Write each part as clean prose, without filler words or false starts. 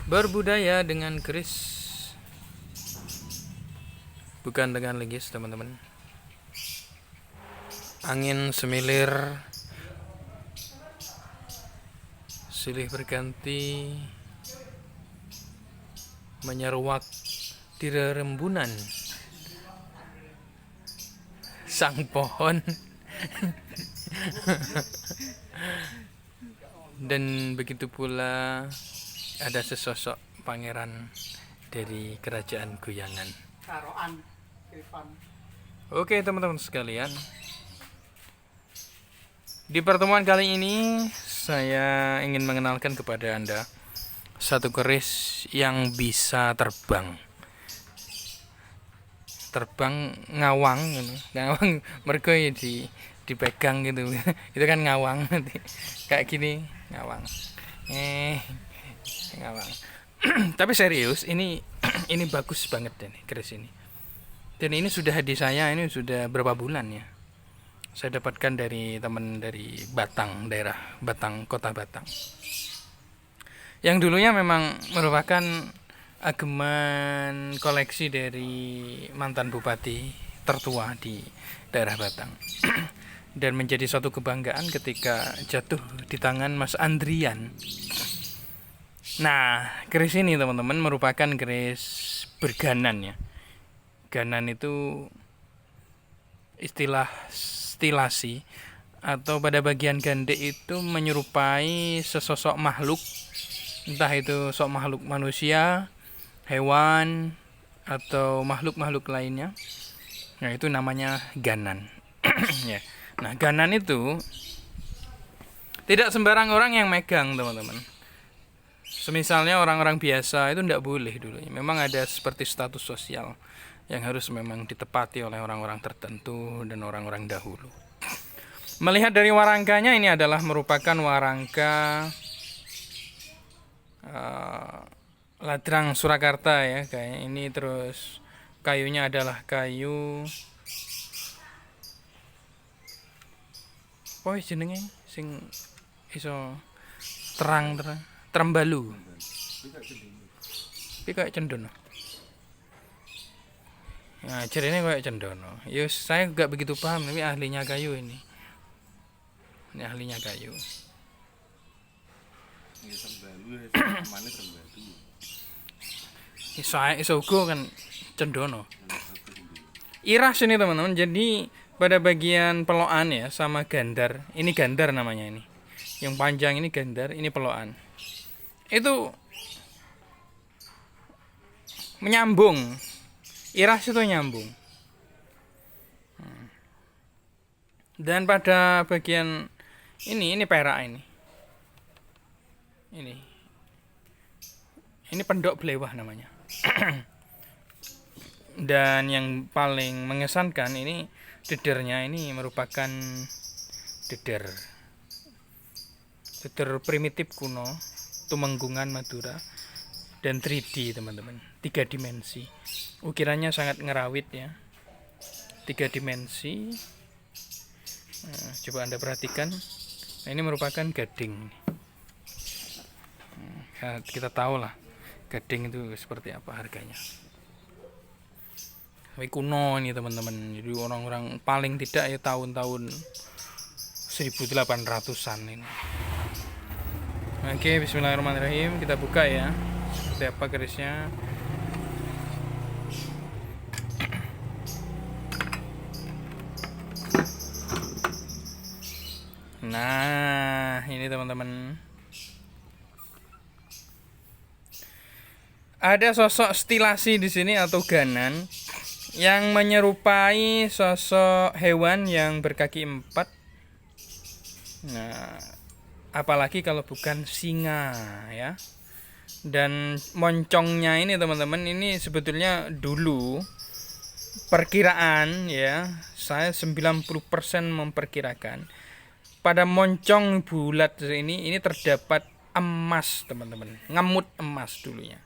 Berbudaya dengan keris, bukan dengan linggis, teman-teman. Angin semilir, silih berganti, menyeruak di rerembunan sang pohon. Dan begitu pula ada sesosok pangeran dari kerajaan Guyangan. Oke teman-teman sekalian, di pertemuan kali ini saya ingin mengenalkan kepada Anda satu keris yang bisa terbang ngawang mergo dipegang gitu. Itu kan ngawang kayak gini, ngawang ngawang. Tapi serius, ini bagus banget nih keris ini, dan ini sudah di saya, ini sudah berapa bulan ya, saya dapatkan dari teman dari Batang, daerah Batang, kota Batang, yang dulunya memang merupakan ageman koleksi dari mantan bupati tertua di daerah Batang. Dan menjadi suatu kebanggaan ketika jatuh di tangan Mas Andrian. Nah, keris ini teman-teman merupakan keris berganan ya. Ganan itu istilah stilasi, atau pada bagian gande itu menyerupai sesosok makhluk, entah itu sok makhluk manusia, hewan, atau makhluk-makhluk lainnya. Nah, itu namanya ganan. Ya. Nah, ganan itu tidak sembarang orang yang megang, teman-teman. Semisalnya orang-orang biasa itu tidak boleh dulu. Memang ada seperti status sosial yang harus memang ditepati oleh orang-orang tertentu dan orang-orang dahulu. Melihat dari warangkanya, ini adalah merupakan warangka Ladrang Surakarta ya, kayak ini. Terus kayunya adalah kayu apa jenenge sing iso terang trembalu. Iki kayak cendono. Nah, jarine kayak cendono. Ya saya enggak begitu paham, tapi ahlinya kayu ini. Ini ahlinya kayu. Ini trembalu, mana trembalu. Iso uga kan cendono. Iras ini teman-teman. Jadi pada bagian pelokan ya sama gandar. Ini gandar namanya ini. Yang panjang ini gandar, ini pelokan. Itu menyambung. Iras itu nyambung. Dan pada bagian ini perak ini. Ini pendok belewah namanya. Dan yang paling mengesankan ini dedernya, ini merupakan deder primitif kuno, Tumenggungan Madura, dan 3D teman-teman, 3 dimensi. Ukirannya sangat ngerawit ya, 3 dimensi. Nah, coba Anda perhatikan. Nah, ini merupakan gading. Nah, kita tahu lah gading itu seperti apa harganya. Tapi kuno ini teman-teman. Jadi orang-orang paling tidak ya tahun-tahun 1800-an ini. Oke, bismillahirrahmanirrahim. Kita buka ya. Seperti apa kerisnya. Nah, ini teman-teman. Ada sosok stilasi di sini atau ganan yang menyerupai sosok hewan yang berkaki 4. Nah, apalagi kalau bukan singa ya. Dan moncongnya ini teman-teman, ini sebetulnya dulu perkiraan ya, saya 90% memperkirakan pada moncong bulat ini terdapat emas teman-teman, ngemut emas dulunya.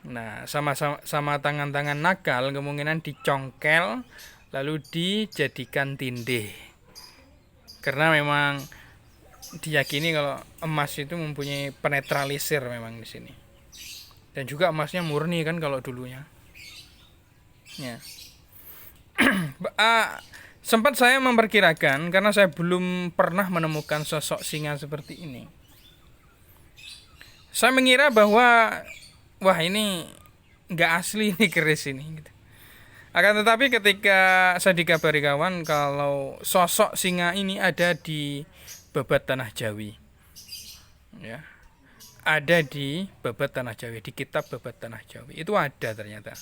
Nah, sama tangan-tangan nakal kemungkinan dicongkel lalu dijadikan tindih. Karena memang diyakini kalau emas itu mempunyai penetralisir memang di sini. Dan juga emasnya murni kan kalau dulunya. Ya. Sempat saya memperkirakan karena saya belum pernah menemukan sosok singa seperti ini. Saya mengira bahwa wah ini nggak asli ini keris ini. Gitu. Akan tetapi ketika saya dikabari kawan kalau sosok singa ini ada di Babat Tanah Jawi, ya, ada di Babat Tanah Jawi, di kitab Babat Tanah Jawi itu ada ternyata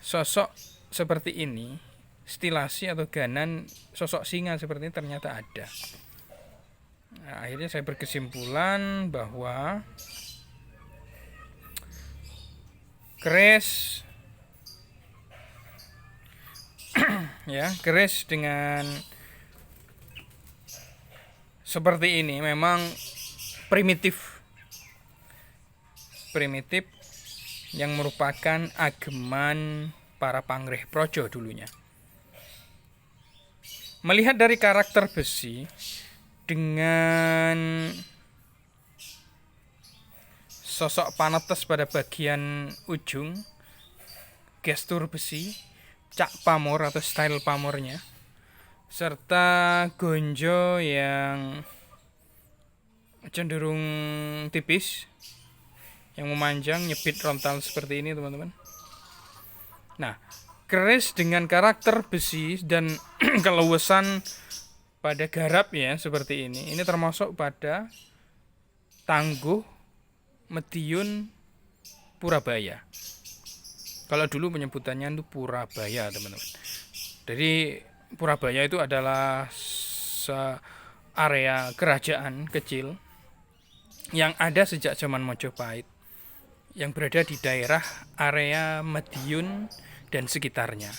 sosok seperti ini, stilasi atau ganan sosok singa seperti ini ternyata ada. Nah, akhirnya saya berkesimpulan bahwa keris ya, keris dengan seperti ini memang primitif yang merupakan ageman para pangreh projo dulunya. Melihat dari karakter besi dengan sosok panetes pada bagian ujung, gestur besi, cak pamor atau style pamornya, serta gonjo yang cenderung tipis, yang memanjang, nyepit rontal seperti ini teman-teman. Nah, keris dengan karakter besi dan keluasan pada garap ya seperti ini termasuk pada Tangguh Mediun Purabaya. Kalau dulu penyebutannya itu Purabaya teman-teman. Jadi Purabaya itu adalah area kerajaan kecil yang ada sejak zaman Mojopahit, yang berada di daerah area Madiun dan sekitarnya.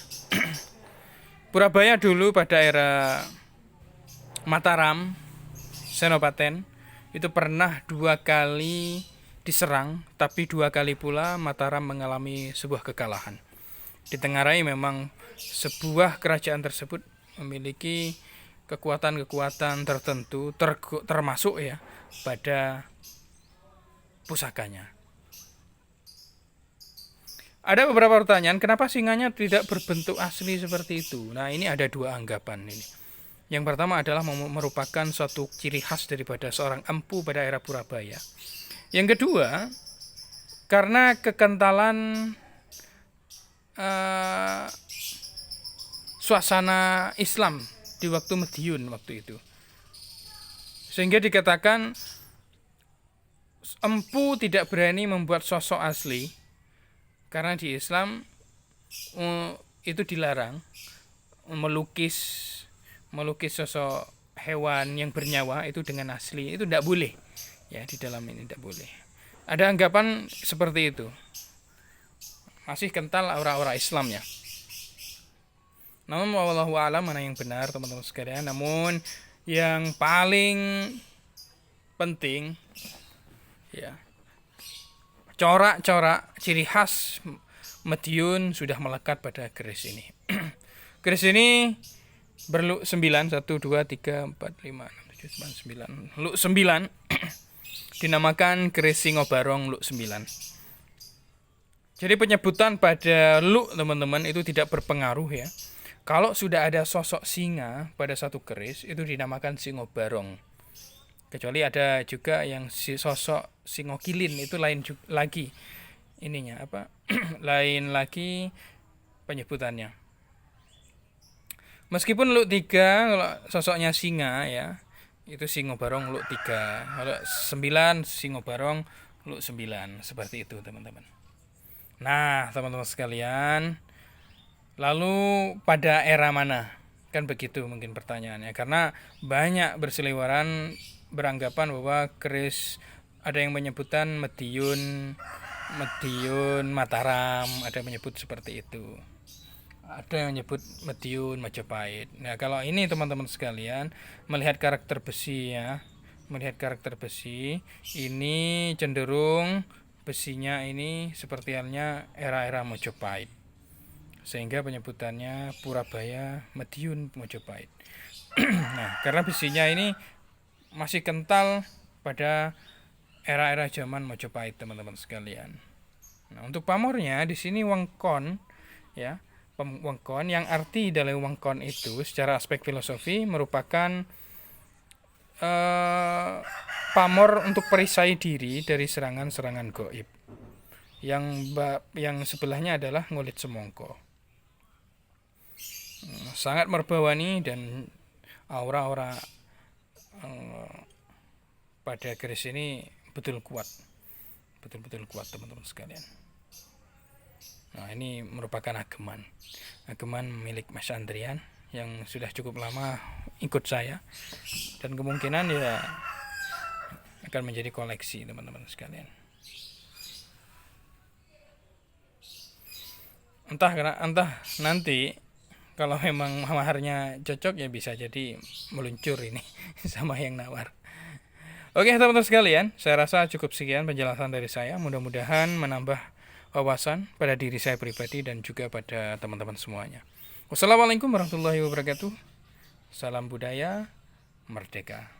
Purabaya dulu pada era Mataram, Senopaten, itu pernah 2 kali diserang, tapi 2 kali pula Mataram mengalami sebuah kekalahan. Ditengarai memang sebuah kerajaan tersebut memiliki kekuatan-kekuatan tertentu, termasuk ya pada pusakanya. Ada beberapa pertanyaan, kenapa singanya tidak berbentuk asli seperti itu? Nah, ini ada 2 anggapan ini. Yang pertama adalah merupakan suatu ciri khas daripada seorang empu pada era Purabaya. Yang kedua, karena kekentalan suasana Islam di waktu Madiun waktu itu, sehingga dikatakan empu tidak berani membuat sosok asli karena di Islam itu dilarang melukis sosok hewan yang bernyawa itu dengan asli, itu tidak boleh ya, di dalam ini tidak boleh. Ada anggapan seperti itu, masih kental aura-aura Islam ya. Namun wallahu a'lam mana yang benar teman-teman sekalian. Namun yang paling penting ya, corak-corak ciri khas Madiun sudah melekat pada keris ini. Keris ini berluk 9, 1, 2, 3, 4, 5, 6, 7, 8, 9. Luk 9 dinamakan keris Singobarong Luk 9. Jadi penyebutan pada luk teman-teman itu tidak berpengaruh ya. Kalau sudah ada sosok singa pada satu keris itu dinamakan Singobarong. Kecuali ada juga yang sosok Singokilin, itu lain lagi ininya apa? lain lagi penyebutannya. Meskipun luk 3 kalau sosoknya singa ya, itu Singobarong luk 3. Kalau 9 Singobarong luk 9, seperti itu teman-teman. Nah, teman-teman sekalian, lalu pada era mana? Kan begitu mungkin pertanyaannya. Karena banyak berseliweran beranggapan bahwa keris, ada yang menyebutkan Madiun Mataram, ada yang menyebut seperti itu. Ada yang menyebut Madiun Majapahit. Nah, kalau ini teman-teman sekalian melihat karakter besi ya, ini cenderung besinya ini seperti halnya era-era Majapahit. Sehingga penyebutannya Purabaya Madiun Majapahit. Nah, karena besinya ini masih kental pada era-era zaman Majapahit teman-teman sekalian. Nah, untuk pamornya di sini wengkon ya. Wengkon yang arti dari wengkon itu secara aspek filosofi merupakan pamor untuk perisai diri dari serangan-serangan goib. Yang sebelahnya adalah ngulit semongko. Sangat merbawani dan aura-aura pada keris ini betul kuat. Betul-betul kuat teman-teman sekalian. Nah, ini merupakan ageman milik Mas Andrian yang sudah cukup lama ikut saya dan kemungkinan ya akan menjadi koleksi teman-teman sekalian. Entah nanti kalau memang maharnya cocok ya bisa jadi meluncur ini sama yang nawar. Oke teman-teman sekalian, saya rasa cukup sekian penjelasan dari saya. Mudah-mudahan menambah wawasan pada diri saya pribadi dan juga pada teman-teman semuanya. Wassalamualaikum warahmatullahi wabarakatuh. Salam budaya merdeka.